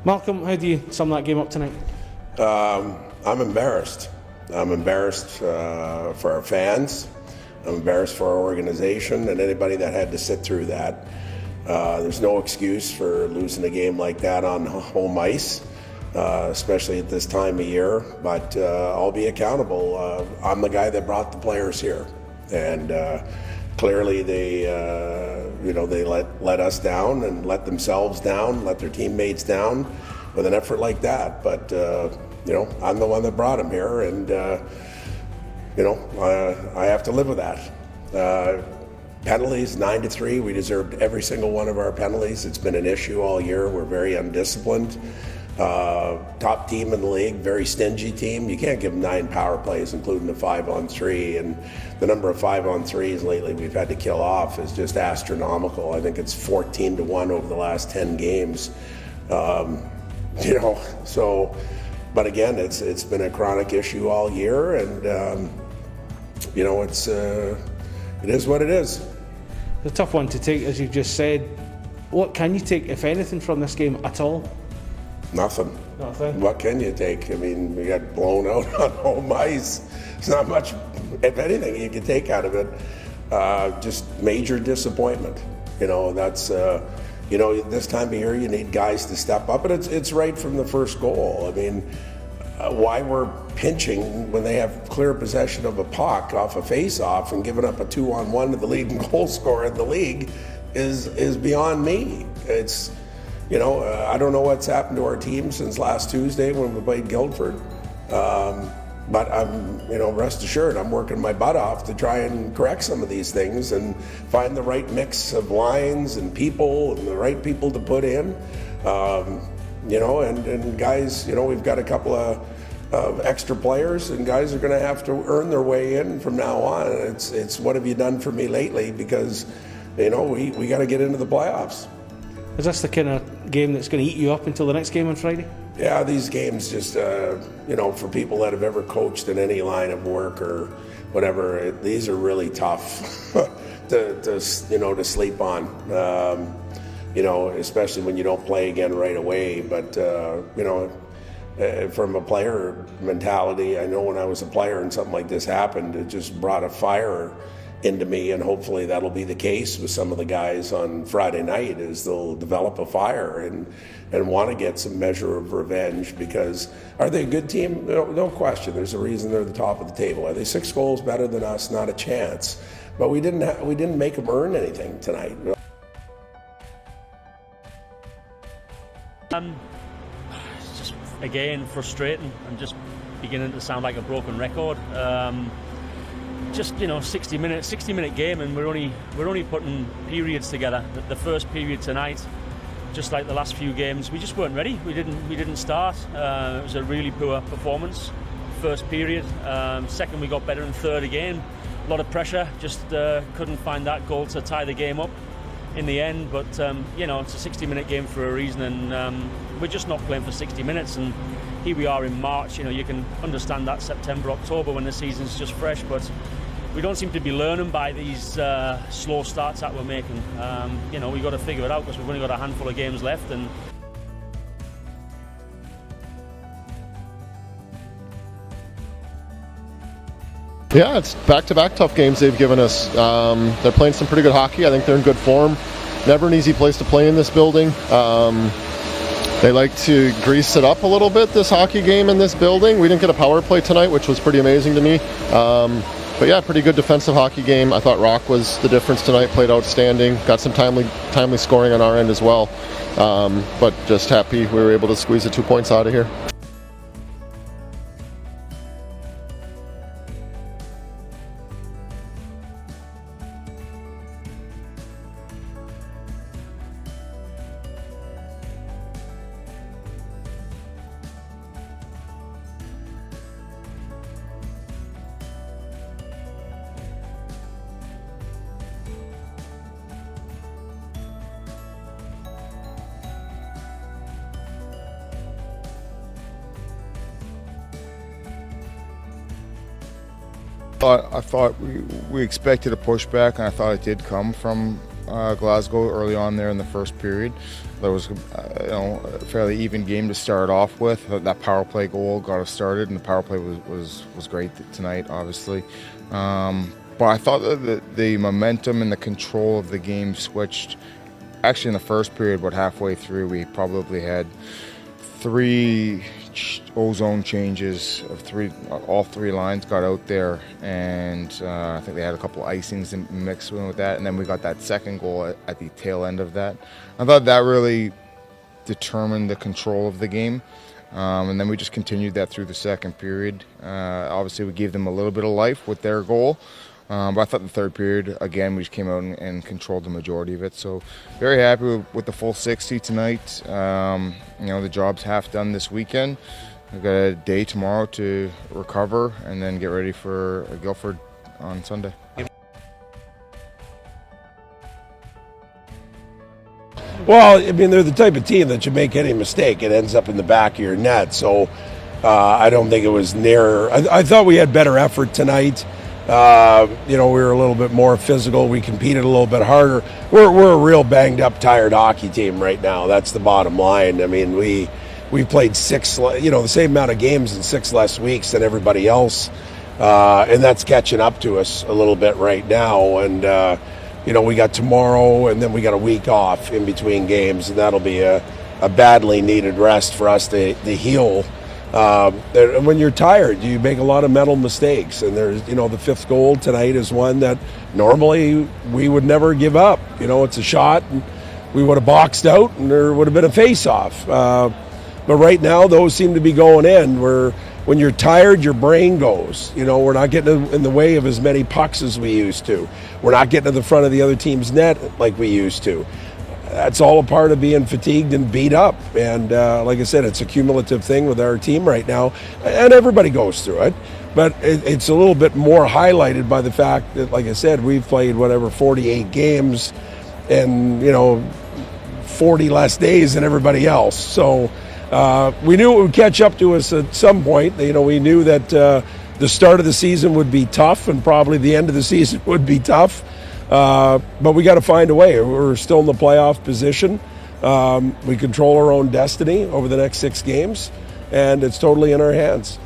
Malcolm, how do you sum that game up tonight? I'm embarrassed. I'm embarrassed for our fans. I'm embarrassed for our organization and anybody that had to sit through that. There's no excuse for losing a game like that on home ice, especially at this time of year. But I'll be accountable. I'm the guy that brought the players here, and clearly they let us down and let themselves down, let their teammates down with an effort like that. But I'm the one that brought them here, and I have to live with that. Penalties 9-3. We deserved every single one of our penalties. It's been an issue all year. We're very undisciplined. Top team in the league, very stingy team. You can't give them 9 power plays, including the 5-on-3. And the number of 5-on-3s lately we've had to kill off is just astronomical. I think it's 14-1 over the last 10 games. So, but again, it's been a chronic issue all year, and it is what it is. The tough one to take, as you've just said. What can you take, if anything, from this game at all? Nothing. Nothing. What can you take? I mean, we got blown out on home ice. It's not much, if anything, you can take out of it. Just major disappointment. That's this time of year you need guys to step up, and it's right from the first goal. I mean, why we're pinching when they have clear possession of a puck off a face-off and giving up a 2-on-1 to the leading goal scorer in the league is beyond me. It's, I don't know what's happened to our team since last Tuesday when we played Guildford. But I'm, rest assured, I'm working my butt off to try and correct some of these things and find the right mix of lines and people and the right people to put in. And guys, we've got a couple of extra players, and guys are going to have to earn their way in from now on. It's what have you done for me lately? Because, we got to get into the playoffs. Is this the kind of game that's going to eat you up until the next game on Friday? Yeah, these games just, for people that have ever coached in any line of work or whatever, these are really tough to sleep on. Especially when you don't play again right away. But, from a player mentality, I know when I was a player and something like this happened, it just brought a fire into me, and hopefully that'll be the case with some of the guys on Friday night, is they'll develop a fire and want to get some measure of revenge. Because are they a good team? No question. There's a reason they're the top of the table. Are they 6 goals better than us? Not a chance. But we didn't make them earn anything tonight. It's just, again, frustrating. I'm just beginning to sound like a broken record. 60-minute game, and we're only putting periods together. The first period tonight, just like the last few games, we just weren't ready. We didn't start. It was a really poor performance. First period. Second, we got better, and third again. A lot of pressure. Just couldn't find that goal to tie the game up in the end. But it's a 60-minute game for a reason, and we're just not playing for 60 minutes. And here we are in March. You can understand that September, October when the season's just fresh, but we don't seem to be learning by these slow starts that we're making. We've got to figure it out because we've only got a handful of games left. And yeah, it's back-to-back tough games they've given us. They're playing some pretty good hockey. I think they're in good form. Never an easy place to play in this building. They like to grease it up a little bit, this hockey game in this building. We didn't get a power play tonight, which was pretty amazing to me. But yeah, pretty good defensive hockey game. I thought Rock was the difference tonight, played outstanding. Got some timely scoring on our end as well. But just happy we were able to squeeze the 2 points out of here. I thought we expected a pushback, and I thought it did come from Glasgow early on there in the first period. There was a fairly even game to start off with. That power play goal got us started, and the power play was great tonight, obviously. But I thought that the momentum and the control of the game switched. Actually, in the first period, about halfway through, we probably had 3 ozone changes of all 3 lines got out there, and I think they had a couple icings mixed with that, and then we got that second goal at the tail end of that. I thought that really determined the control of the game, and then we just continued that through the second period. Obviously, we gave them a little bit of life with their goal. But I thought the third period, again, we just came out and controlled the majority of it. So very happy with the full 60 tonight. The job's half done this weekend. We've got a day tomorrow to recover and then get ready for Guildford on Sunday. Well, I mean, they're the type of team that you make any mistake, it ends up in the back of your net. So I don't think it was near. I thought we had better effort tonight. We were a little bit more physical. We competed a little bit harder. We're a real banged up, tired hockey team right now. That's the bottom line. I mean, we played the same amount of games in 6 less weeks than everybody else, and that's catching up to us a little bit right now. And we got tomorrow, and then we got a week off in between games, and that'll be a badly needed rest for us to heal. And when you're tired, you make a lot of mental mistakes. And there's, the 5th goal tonight is one that normally we would never give up. It's a shot, and we would have boxed out, and there would have been a face-off. But right now, those seem to be going in. When you're tired, your brain goes. We're not getting in the way of as many pucks as we used to. We're not getting to the front of the other team's net like we used to. That's all a part of being fatigued and beat up. And like I said, it's a cumulative thing with our team right now. And everybody goes through it. But it's a little bit more highlighted by the fact that, like I said, we've played 48 games and, 40 less days than everybody else. So we knew it would catch up to us at some point. We knew that the start of the season would be tough and probably the end of the season would be tough. But we got to find a way. We're still in the playoff position. We control our own destiny over the next 6 games, and it's totally in our hands.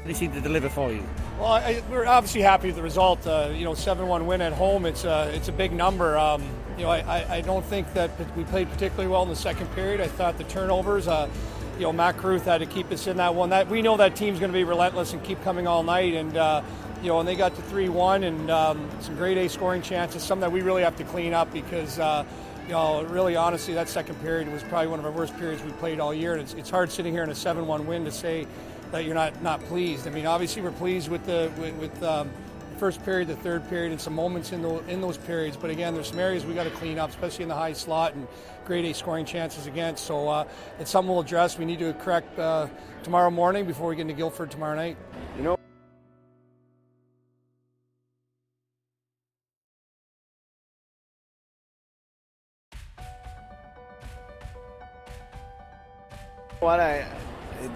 They seem to deliver for you. Well, we're obviously happy with the result. 7-1 win at home. It's a big number. I don't think that we played particularly well in the second period. I thought the turnovers, Matt Caruth had to keep us in that one. We know that team's going to be relentless and keep coming all night. And, and they got to 3-1 and some grade A scoring chances, something that we really have to clean up because, really honestly, that second period was probably one of our worst periods we played all year. And it's hard sitting here in a 7-1 win to say that you're not pleased. I mean, obviously we're pleased with the first period, the third period, and some moments in those periods. But again, there's some areas we got to clean up, especially in the high slot and grade A scoring chances against. So it's something we'll address. We need to correct tomorrow morning before we get into Guildford tomorrow night.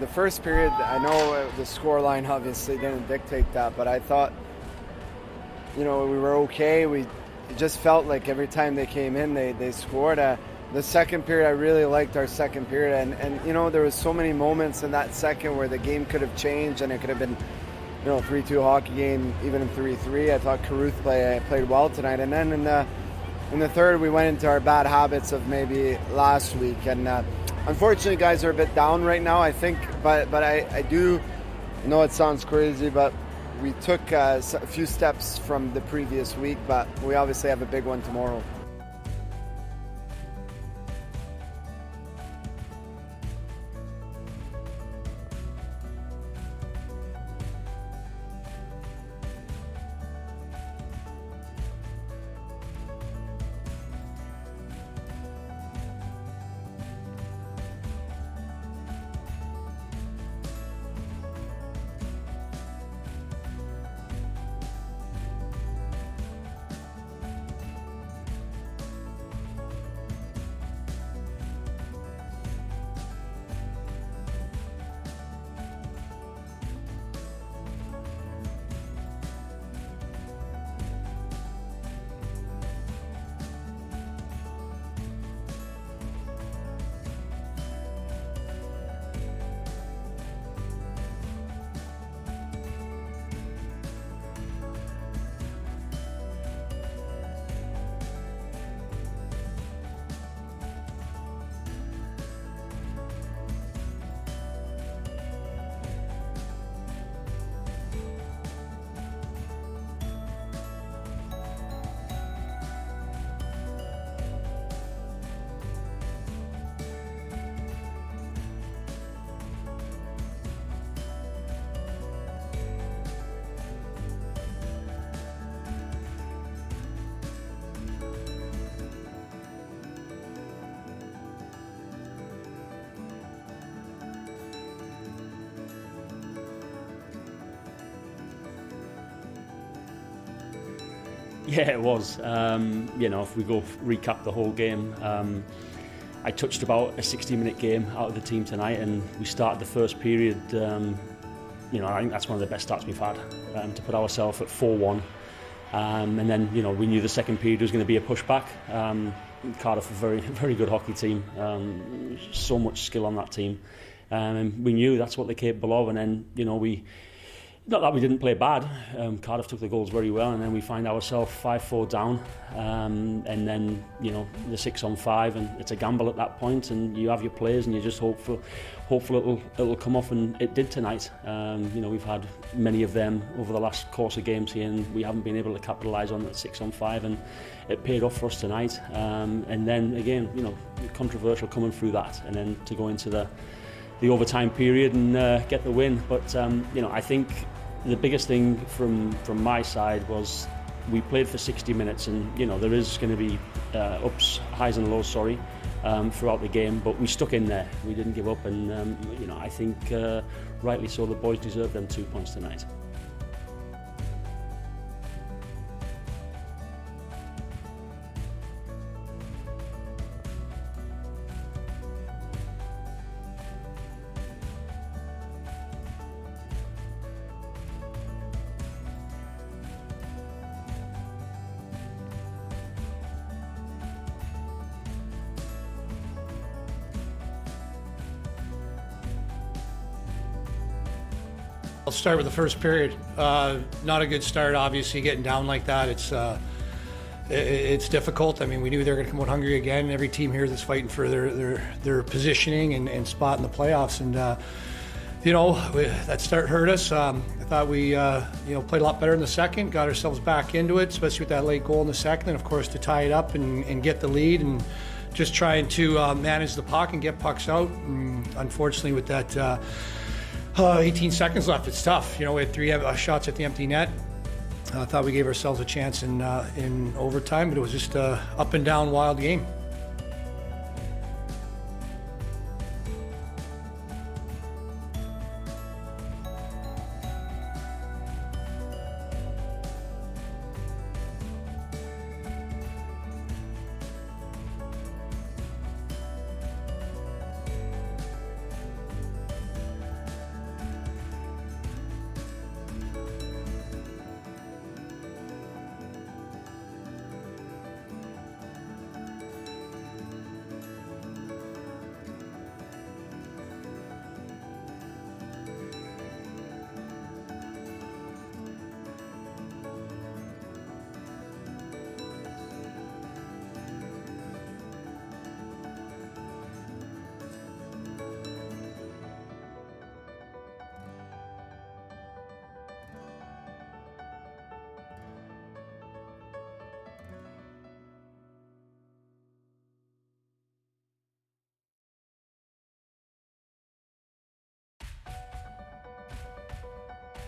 The first period, I know the score line obviously didn't dictate that, but I thought, we were okay. It just felt like every time they came in, they scored. The second period, I really liked our second period, and there was so many moments in that second where the game could have changed, and it could have been, 3-2 hockey game, even in 3-3. I thought Caruth played well tonight, and then in the third, we went into our bad habits of maybe last week, and unfortunately, guys are a bit down right now, I think, but I do know it sounds crazy, but we took a few steps from the previous week, but we obviously have a big one tomorrow. Yeah, it was. If we go recap the whole game, I touched about a 60-minute game out of the team tonight, and we started the first period. I think that's one of the best starts we've had, to put ourselves at 4-1. And then, we knew the second period was going to be a pushback. Cardiff, a very, very good hockey team. So much skill on that team. And we knew that's what they're capable of. And then, not that we didn't play bad. Cardiff took the goals very well, and then we find ourselves 5-4 down. And then, the 6-on-5, and it's a gamble at that point, and you have your players, and you just hopeful it'll come off, and it did tonight. We've had many of them over the last course of games here, and we haven't been able to capitalise on that 6-on-5, and it paid off for us tonight. And then again, controversial coming through that, and then to go into the overtime period and get the win. But I think the biggest thing from my side was we played for 60 minutes, and there is going to be highs and lows, throughout the game, but we stuck in there. We didn't give up, and I think rightly so, the boys deserve them 2 points tonight. I'll start with the first period. Not a good start, obviously, getting down like that. It's difficult. I mean, we knew they were going to come out hungry again. Every team here that's fighting for their positioning and spot in the playoffs. And, that start hurt us. I thought we, played a lot better in the second, got ourselves back into it, especially with that late goal in the second. And, of course, to tie it up and get the lead and just trying to manage the puck and get pucks out. And unfortunately, with that 18 seconds left, it's tough. We had 3 shots at the empty net. I thought we gave ourselves a chance in overtime, but it was just a up and down wild game.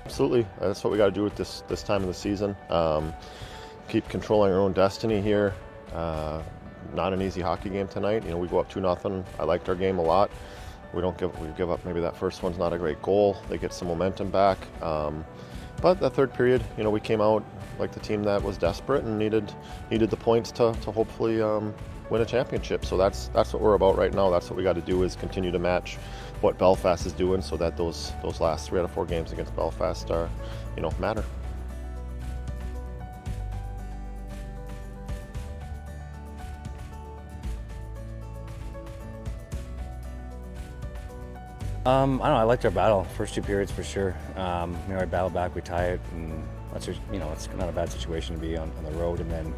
Absolutely, that's what we got to do with this time of the season. Keep controlling our own destiny here. Not an easy hockey game tonight. We go up 2-0. I liked our game a lot. We give up. Maybe that first one's not a great goal. They get some momentum back. But that third period, we came out like the team that was desperate and needed the points to hopefully win a championship. So that's what we're about right now. That's what we got to do, is continue to match what Belfast is doing, so that those last 3 out of 4 games against Belfast are, matter. I don't know, I liked our battle, first 2 periods for sure. I battled back, we tie it, and that's just, it's not a bad situation to be on the road. And then,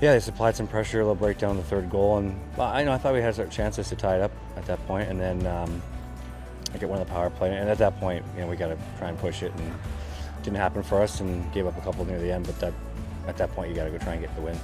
they supplied some pressure, a little breakdown in the third goal, and I thought we had our chances to tie it up at that point. And then I get one of the power play, and at that point, we got to try and push it, and it didn't happen for us, and gave up a couple near the end. But at that point, you got to go try and get the win.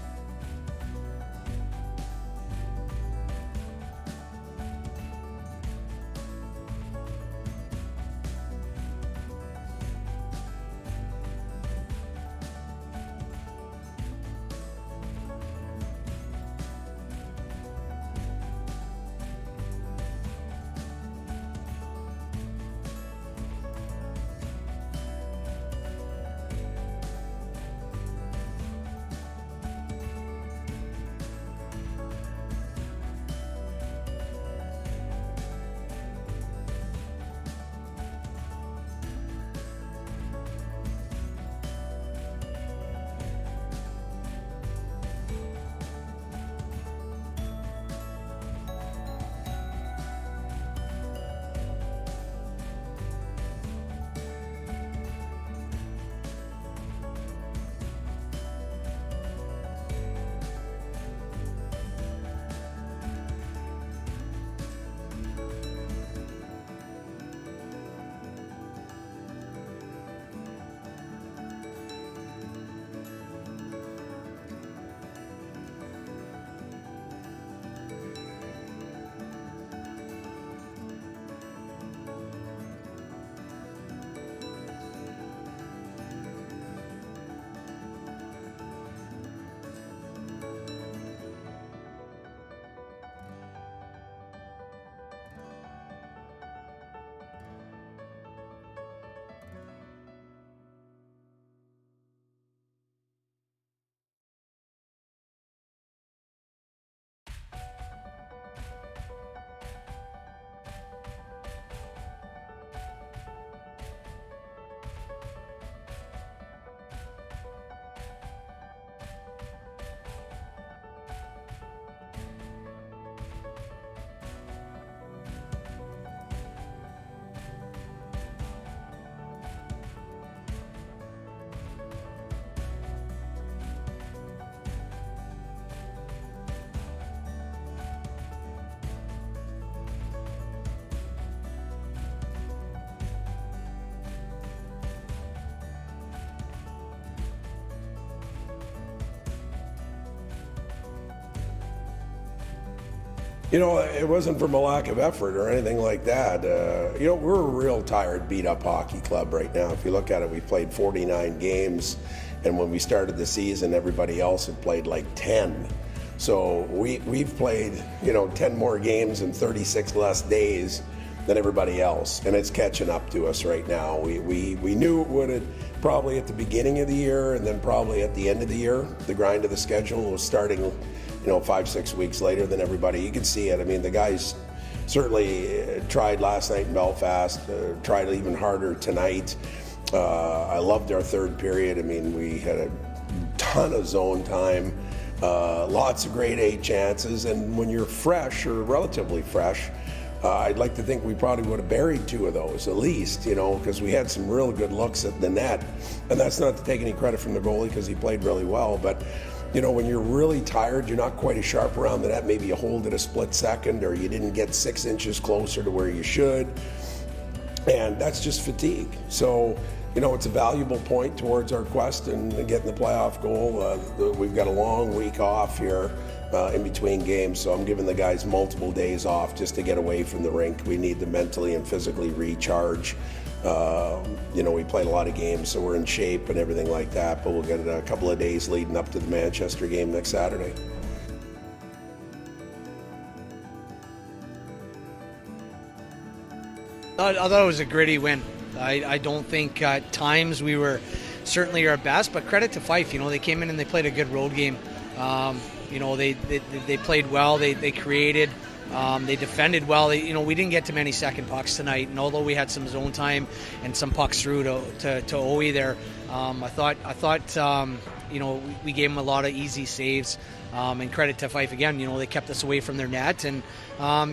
You know, it wasn't from a lack of effort or anything like that. You know, we're a real tired, beat-up hockey club right now. If you look at it, we've played 49 games, and when we started the season, everybody else had played like 10. So we've played, you know, 10 more games in 36 less days than everybody else, and it's catching up to us right now. We knew it would probably at the beginning of the year, and then probably at the end of the year. The grind of the schedule was starting, you know, 5-6 weeks later than everybody. You can see it. I mean, the guys certainly tried last night in Belfast, tried even harder tonight. I loved our third period. I mean, we had a ton of zone time, lots of grade A chances, and when you're fresh or relatively fresh, I'd like to think we probably would have buried 2 of those at least, you know, because we had some real good looks at the net. And that's not to take any credit from the goalie because he played really well, but you know, when you're really tired, you're not quite as sharp around the net. Maybe you hold it a split second, or you didn't get 6 inches closer to where you should. And that's just fatigue. So, you know, it's a valuable point towards our quest and getting the playoff goal. We've got a long week off here in between games, so I'm giving the guys multiple days off just to get away from the rink. We need to mentally and physically recharge. You know, we played a lot of games, so we're in shape and everything like that, but we'll get a couple of days leading up to the Manchester game next Saturday. I thought it was a gritty win. I don't think at times we were certainly our best, but credit to Fife. You know, they came in and they played a good road game. You know, they played well, they created. They defended well. You know, we didn't get to many second pucks tonight, and although we had some zone time and some pucks through to Owe there, I thought you know, we gave them a lot of easy saves. And credit to Fife again. You know, they kept us away from their net, and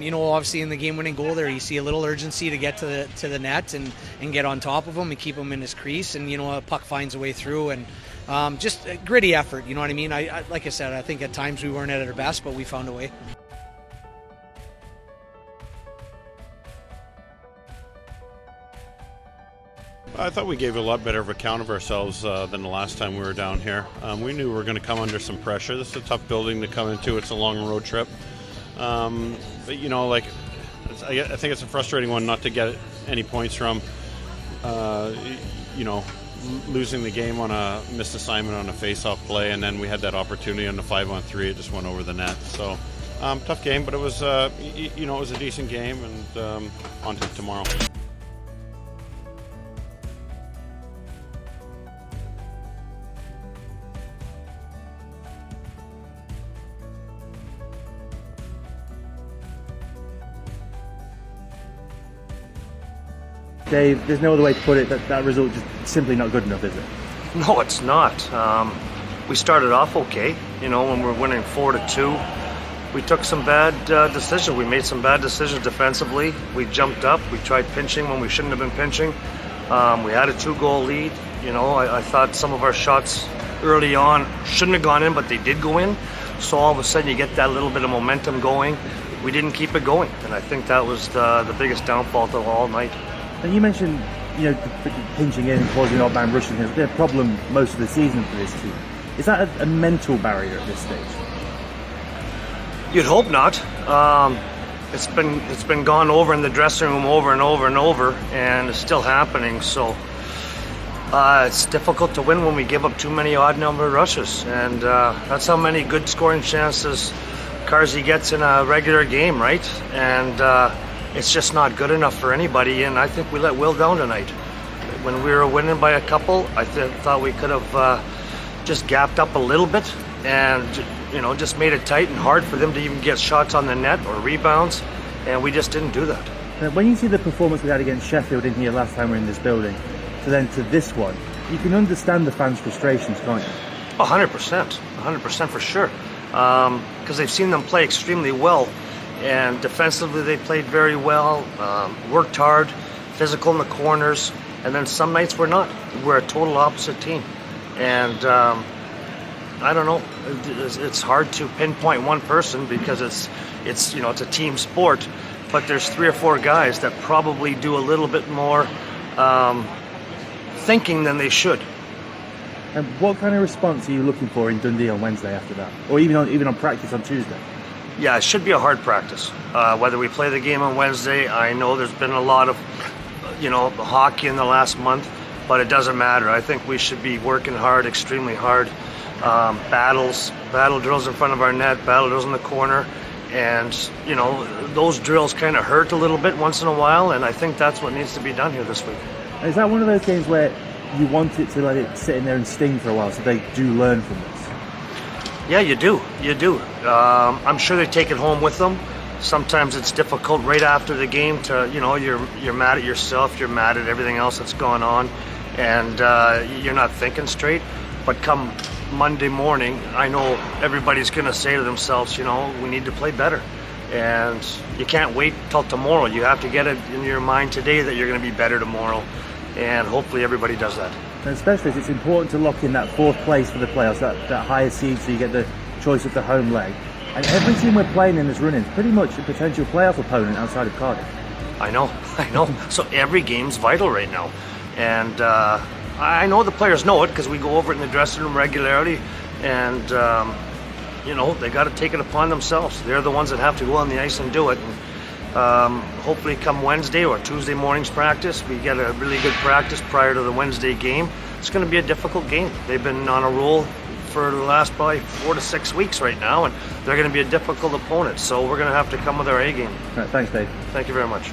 you know, obviously in the game-winning goal there, you see a little urgency to get to the net and get on top of him and keep him in his crease, and you know, a puck finds a way through, and just a gritty effort. You know what I mean? I like I said, I think at times we weren't at our best, but we found a way. I thought we gave a lot better of account of ourselves than the last time we were down here. We knew we were going to come under some pressure. This is a tough building to come into. It's a long road trip. But, you know, like, I think it's a frustrating one not to get any points from. You know, losing the game on a missed assignment on a face-off play, and then we had that opportunity on the 5-on-3. It just went over the net. So, tough game, but it was, you know, it was a decent game, and on to tomorrow. Dave, there's no other way to put it, that result just simply not good enough, is it? No, it's not. We started off okay, you know, when we were winning 4-2. We took some bad decisions. We made some bad decisions defensively. We jumped up. We tried pinching when we shouldn't have been pinching. We had a 2-goal lead. You know, I thought some of our shots early on shouldn't have gone in, but they did go in. So all of a sudden you get that little bit of momentum going. We didn't keep it going, and I think that was the biggest downfall to all night. And you mentioned, you know, pinching in and causing odd-man rushes. It's been a problem most of the season for this team. Is that a mental barrier at this stage? You'd hope not. It's been gone over in the dressing room over and over and over, and it's still happening. So it's difficult to win when we give up too many odd-number rushes, and that's how many good scoring chances Carsey gets in a regular game, right? And it's just not good enough for anybody, and I think we let Will down tonight. When we were winning by a couple, I thought we could have just gapped up a little bit and, you know, just made it tight and hard for them to even get shots on the net or rebounds, and we just didn't do that. When you see the performance we had against Sheffield in here last time we were in this building, to then to this one, you can understand the fans' frustrations, can't you? 100% for sure, because they've seen them play extremely well. And defensively, they played very well, worked hard, physical in the corners, and then some nights we're not. We're a total opposite team. And I don't know, it's hard to pinpoint one person because it's you know, it's a team sport, but there's 3 or 4 guys that probably do a little bit more thinking than they should. And what kind of response are you looking for in Dundee on Wednesday after that? Or even on practice on Tuesday? Yeah, it should be a hard practice. Whether we play the game on Wednesday, I know there's been a lot of, hockey in the last month, but it doesn't matter. I think we should be working hard, extremely hard. Battle drills in front of our net, battle drills in the corner, and those drills kind of hurt a little bit once in a while, and I think that's what needs to be done here this week. Is that one of those games where you want it to let it sit in there and sting for a while so they do learn from this? Yeah, you do. I'm sure they take it home with them. Sometimes it's difficult right after the game to, you're mad at yourself, you're mad at everything else that's going on, and you're not thinking straight. But come Monday morning, I know everybody's going to say to themselves, we need to play better. And you can't wait till tomorrow. You have to get it in your mind today that you're going to be better tomorrow. And hopefully everybody does that. And especially as it's important to lock in that fourth place for the playoffs, that higher seed, so you get the choice of the home leg. And every team we're playing in this run-in is pretty much a potential playoff opponent outside of Cardiff. I know. So every game's vital right now. And I know the players know it because we go over it in the dressing room regularly. And, they got to take it upon themselves. They're the ones that have to go on the ice and do it. And, hopefully come Wednesday or Tuesday morning's practice, we get a really good practice prior to the Wednesday game. It's going to be a difficult game. They've been on a roll for the last probably 4 to 6 weeks right now, and they're going to be a difficult opponent. So we're going to have to come with our A game. All right, thanks, Dave. Thank you very much.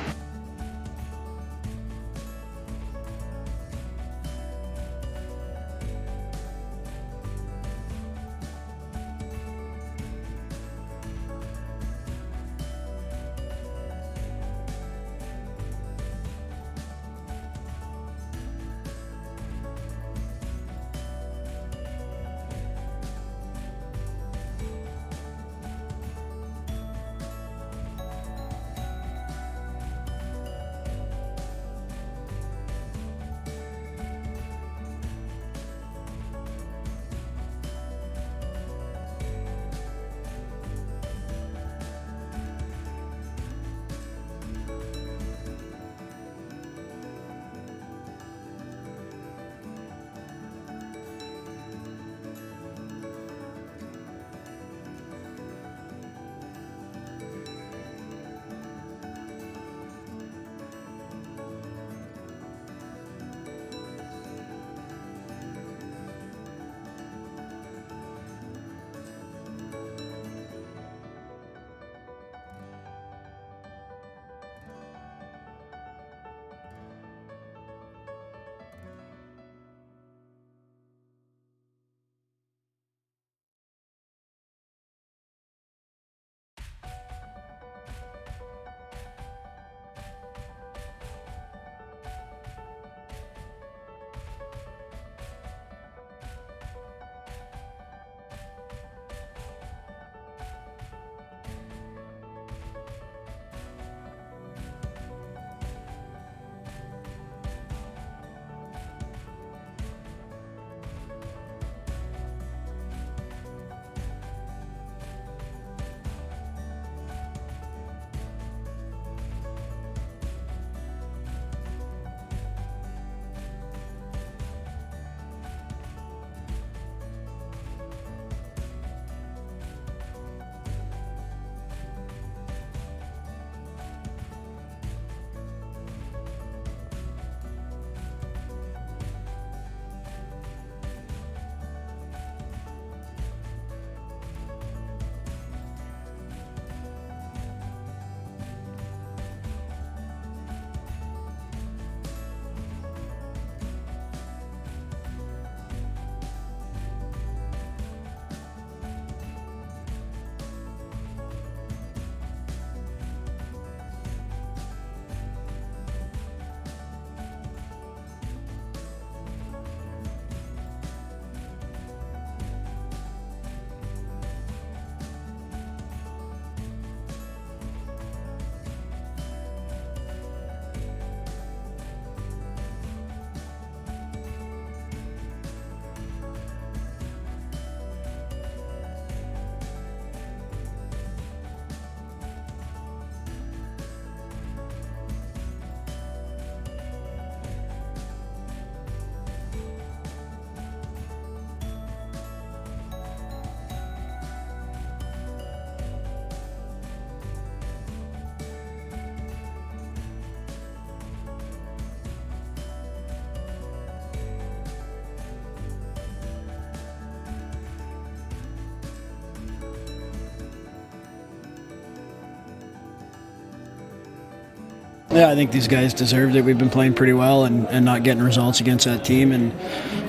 Yeah, I think these guys deserved it. We've been playing pretty well and not getting results against that team, and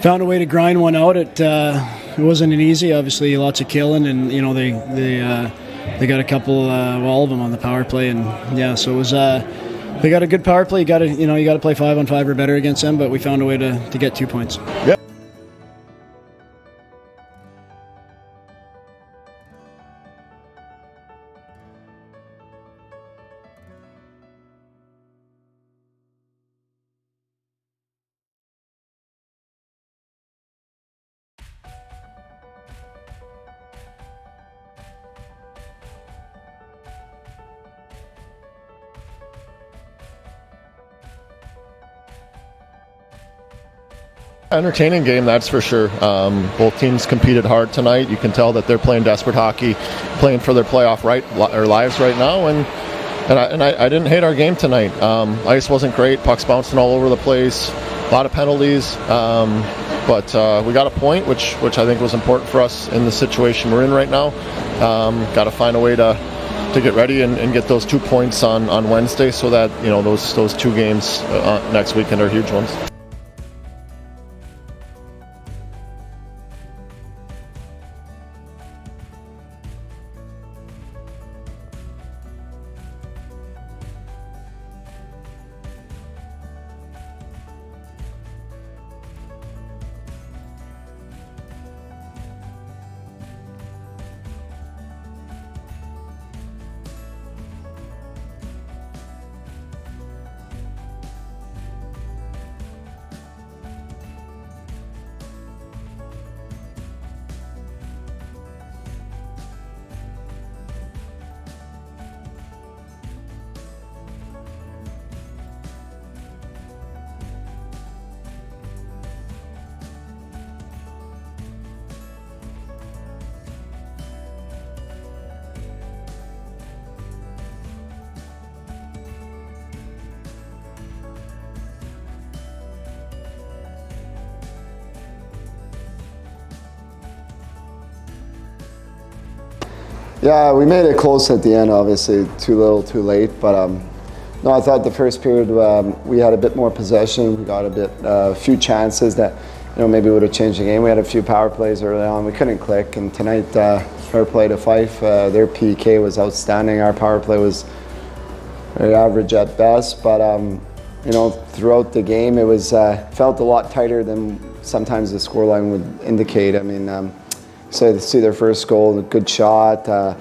found a way to grind one out. It wasn't an easy, obviously, lots of killing, and they got a couple, all of them on the power play, and yeah, so it was. They got a good power play. You got to play 5-on-5 or better against them, but we found a way to get 2 points. Yep. Entertaining game, that's for sure. Both teams competed hard tonight. You can tell that they're playing desperate hockey, playing for their playoff lives right now. And I didn't hate our game tonight. Ice wasn't great. Pucks bouncing all over the place. A lot of penalties. But we got a point, which I think was important for us in the situation we're in right now. Got to find a way to get ready and get those 2 points on Wednesday, so that those 2 games next weekend are huge ones. Yeah, we made it close at the end, obviously. Too little, too late. But no, I thought the first period we had a bit more possession. We got a few chances that maybe would have changed the game. We had a few power plays early on. We couldn't click. And tonight, fair play to Fife. Their PK was outstanding. Our power play was very average at best. But throughout the game, it was felt a lot tighter than sometimes the scoreline would indicate. I mean. So to see their first goal, a good shot, and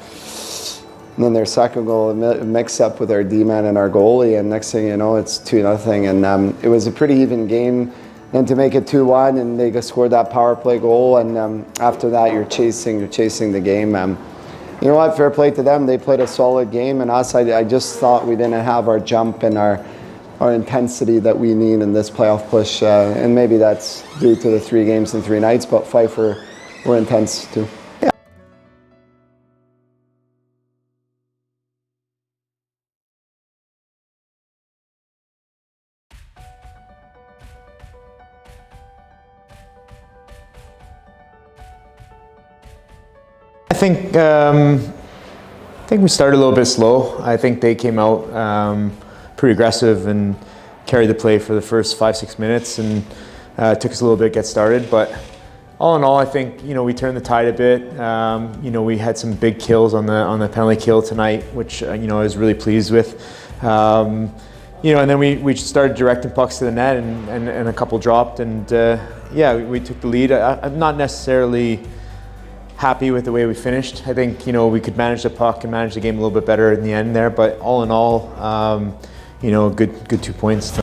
then their second goal, a mix-up with our D-man and our goalie, and next thing you know, it's 2-0, and it was a pretty even game. Then to make it 2-1, and they scored that power play goal, and after that, you're chasing the game. You know what? Fair play to them. They played a solid game, and us, I just thought we didn't have our jump and our intensity that we need in this playoff push, and maybe that's due to the 3 games in 3 nights, but Fife were intense too. Yeah. I think we started a little bit slow. I think they came out pretty aggressive and carried the play for the first 5-6 minutes, and it took us a little bit to get started, but all in all, I think we turned the tide a bit. We had some big kills on the penalty kill tonight, which I was really pleased with. And then we started directing pucks to the net, and a couple dropped, and we took the lead. I'm not necessarily happy with the way we finished. I think we could manage the puck and manage the game a little bit better in the end there, but all in all, good 2 points.